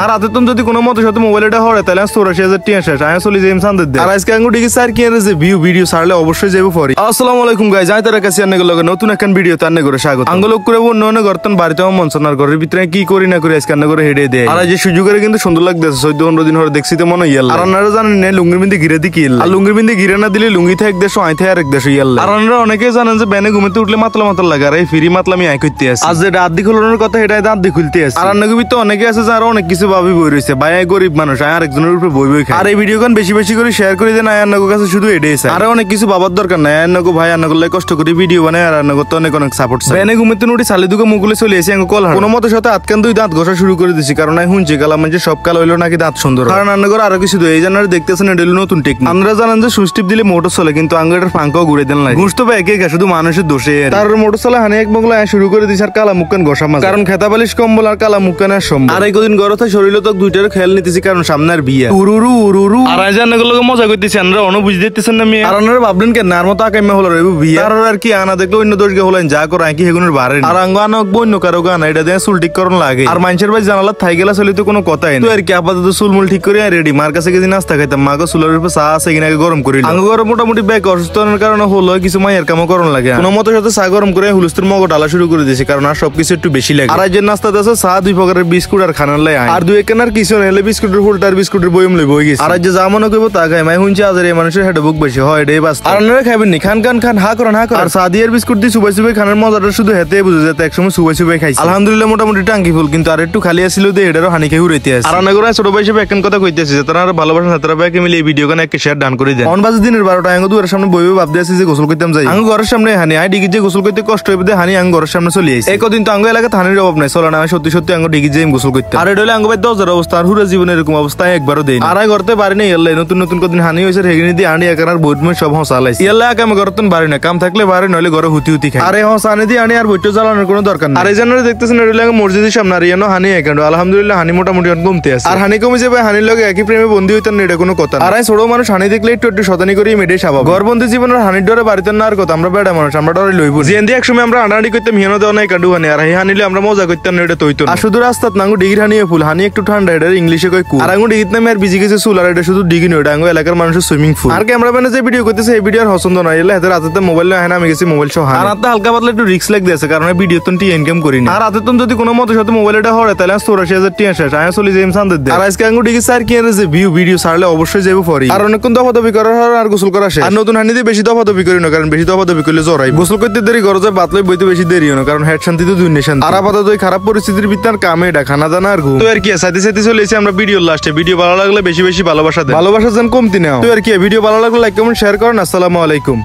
আর রাতে তুমি যদি কোনো মতো সাথে মোবাইলটা হরে তাহলে 84,000 টাকা শেষ আমি চলে যাই সান্দের দে আর আজকে আঙ্গু ডিগি স্যার কি যে ভিডিও ছাড়লে অবশ্যই যাবো পরে। আসসালামু আলাইকুম গাইস, আই তার কাছে আন্নে লগে নতুন একটা ভিডিও তান্নে করে স্বাগত। আঙ্গুল করে অন্য গর্তন বাড়িতে মন সোনার ঘরের ভিতরে কি করি না করি আজকে আন্নে করে হেডে দেয়। আর যে সুযোগের কিন্তু সুন্দর লাগতেছে 14-15 দিন হরে দেখছি তো মনে ইয়াল। আর আপনারা জানেন না লুঙ্গির বিন্দে ঘিরে দি কিল আর লুঙ্গির বিন্দে ঘিরে না দিলে লুঙ্গি থেকে এক দেশ আই থেকে আরেক দেশ ইয়াল। আর আপনারা অনেকেই জানেন যে বেনে ঘুমিতে উঠলে মাতলা মাতলা লাগে আর এই ফ্রি মাতলামি আই করতে আছে। আজ যে রাত দি খুলানোর কথা এটা রাত দি খুলতে আছে। আর আন্নে তো অনেকে আছে যারা অনেক কিছু ভাবি বই রইছে ভাই গরিব মানুষ আরেকজনের উপরে বই বই খায়। আর এই ভিডিও গান বেশি বেশি করে শেয়ার করে দেন আয়ান্নগো কাছে শুধু এটাই আছে। আর অনেক কিছু বাবার দরকার নাই আয়ান্নগো ভাই আন্নগোলাই কষ্ট করে ভিডিও বানায় আর আয়ান্নগো তো অনেক অনেক সাপোর্ট চায়। বেনে ঘুমিতে উঠি সালে দুকে মুগুলে চলে এসে আঙ্গো কল কোনো মতো সাথে আটকান দুই দাঁত ঘষা শুরু করে দিছি কারণ আমি শুনছি কালাম যে সব কাল হইলো নাকি দাঁত সুন্দর। কারণ আন্নগোর আরো কিছু এই জানার দেখতেছেন এটা নতুন টেকনিক। আপনারা জানেন যে সুইচ টিপ দিলে মোটর চলে কিন্তু আঙ্গের ফাঙ্কাও ঘুরে দেন লাগে ঘুষ তো একে শুধু মানুষের দোষে। তার মোটর চলে হানি এক মগলা শুরু করে দিছে আর কালা মুক্কান ঘষা মাছ কারণ খেতা বালিশ কম্বল আর কালা মুক্কানের সম্ভব। আর এই কদিন গরতে শরীর তো দুইটার খেয়াল নিতেছি কারণ সামনের বিয়ে উরুরু উরুরু আর আইজানগুলোকে মজা করতেছি আমরা অন বুঝ দিতেছেন না মেয়ে। আর আপনারা ভাবলেন কেন নার মতো আকাইমে হলো রইব বিয়ে আর কি আনা দেখলে অন্য দোষ গে হলেন যা করে কি হেগুনের বারে আর আঙ্গ আনক বন্য কারো গান এটা দিয়ে চুল ঠিক করন লাগে। আর মানুষের ভাই জানালা থাই গেলা চলে তো কোনো কথাই নেই। তো আর কি আপাতত চুলমুল ঠিক করে রেডি মার কাছে গেছি নাস্তা খাইতাম মাকে চুলের উপর চা আছে কিনা গরম করি আঙ্গ গরম মোটামুটি ব্যাগ অসুস্থতার কারণে হলো কিছু মায়ের কামও করন লাগে কোনো মতো সাথে চা গরম করে হুলুস্তুর মগ ডালা শুরু করে দিয়েছি কারণ আর সবকিছু একটু বেশি লাগে। আর যে নাস্তাতে আছে চা 2 প্রকারের বিস্কুট আর খানার লাই আর 2 একখানার কিছু নেলে বিস্কুটের ফুলটার বিস্কুটের বইম লই বই গেছে। আর যে যা মনে করবো তা খাই মাই হুঁচি আজ এই মানুষের হেডে বুক বেশি হয় এটাই বাস। আর আপনারা খাবেন নি খান খান খান হা করেন হা করেন। আর সাদিয়ার বিস্কুট দিয়ে সুবাই সুবাই খানের মজাটা শুধু হেতে বুঝে যেতে একসময় সুবাই সুবাই খাইছি আলহামদুলিল্লাহ মোটামুটি টাঙ্কি ফুল কিন্তু আর একটু খালি আসছিল দিয়ে এটারও হানি খেয়ে উড়াইতে আছে। আর আনাগোরা ছোট ভাই হিসেবে একখান কথা কইতেছে যে তারা ভালোবাসা ছাত্রা ভাইকে মিলে এই ভিডিও গানে একটা শেয়ার ডান করে দেন। অন বাজে দিনের 12টা আঙ্গ দুয়ারের সামনে বই বই ভাবতে আছে যে গোসল করতাম যাই আঙ্গ ঘরের সামনে হানি আই ডিগি যে গোসল করতে কষ্ট হইবে হানি আঙ্গ ঘরের সামনে চলে আইছে। এই কদিন তো আঙ্গ এলাকাতে হানির অভাব নাই চলে না সত্যি সত্যি আঙ্গ ডিগি যে গোসল করতে। আর এটা হলে আঙ্গ ভাই 10,000 অবস্থা আর হুরে জীবনের এরকম অবস্থায় একবারও দেয় আর করতে পারি না ইয়াল্লাই নতুন নতুন কদিন হানি হয়েছে হেগিনি দিয়ে আনি একার বইটময় সব হসালাইছে ইয়াল্লা কাম করতেন পারি না কাম থাকলে পারে নইলে ঘরে হুতি হুতি খায়। আরে হস আনি দিয়ে আনি আর বইটো জ্বালানোর কোনো দরকার নেই। আর এই জন্য দেখতেছেন এটা মসজিদের সামনে আর ইয়ানো হানি একান্ড আলহামদুলিল্লাহ হানি মোটামুটি কমতে আছে। আর হানি কমে যাবে হানির লগে একই প্রেমে বন্দী হইতেন না এটা কোনো কথা। আর ছোট মানুষ হানি দেখলে একটু একটু শতানি করেই মেডে স্বাভাবিক ঘরবন্দি জীবনের হানির ডরে বাড়িতে না আর কথা আমরা বেড়া মানুষ আমরা ডরে লইব জিয়ান দিয়ে একসময় আমরা আনাড়ি করতাম হিয়ানো দেওয়া নাই কাডু হানি আর হানিলে আমরা মজা করতাম না এটা তৈতো আর শুধু রাস্তাত নাঙ্গু ডিগির হানিয়ে ফুল হানি একটু ঠান্ডা এটা ইংলিশে কই কু আর আঙ্গু ডিগিত নামে আর বিজি গেছে চুল আর এটা শুধু ডিগি নয় এটা আঙ্গু এলাকার মানুষের সুইমিং পুল। আর ক্যামেরাম্যানে যে ভিডিও করতেছে এই ভিডিওর পছন্দ নয় এলে হাতে রাতে মোবাইল না আমি গেছি মোবাইল সহ আর রাতে হালকা পাতলা একটু রিস্ক লাগ দিয়েছে কারণ ভিডিও তো ইনকাম করি না। আর রাতে তুমি যদি কোনো মতো সাথে মোবাইলটা হরে তাহলে 84,000 টাকা শেষ আমি চলে যাই সান্দের দে। আর আজকে আঙ্গু ডিগি স্যার কি যে ভিডিও ছাড়লে অবশ্যই যাবো পরে। আর অনেকক্ষণ দফাদফি করার আর গোসল করা শেষ আর নতুন হানি দিয়ে বেশি দফাদফি করি না কারণ বেশি দফাদফি করলে জ্বর হয় গোসল করতে দেরি ঘরে যায় বাতলে বইতে বেশি দেরি হয় না কারণ হেড শান্তি তো দুই শান্তি। আর আপাতত ওই খারাপ পরিস্থিতির ভিতর কামে এটা খানা দানা আর ঘুম। তো আর কি সাথে সাথে চলে এসে আমরা ভিডিও লাস্টে ভিডিও ভালো লাগলে বেশি বেশি ভালোবাসা দেন ভালোবাসা যেন কমতি নাও। তো আর কি ভিডিও ভালো লাগলে লাইক কমেন্ট শেয়ার করেন। আসসালামু আলাইকুম।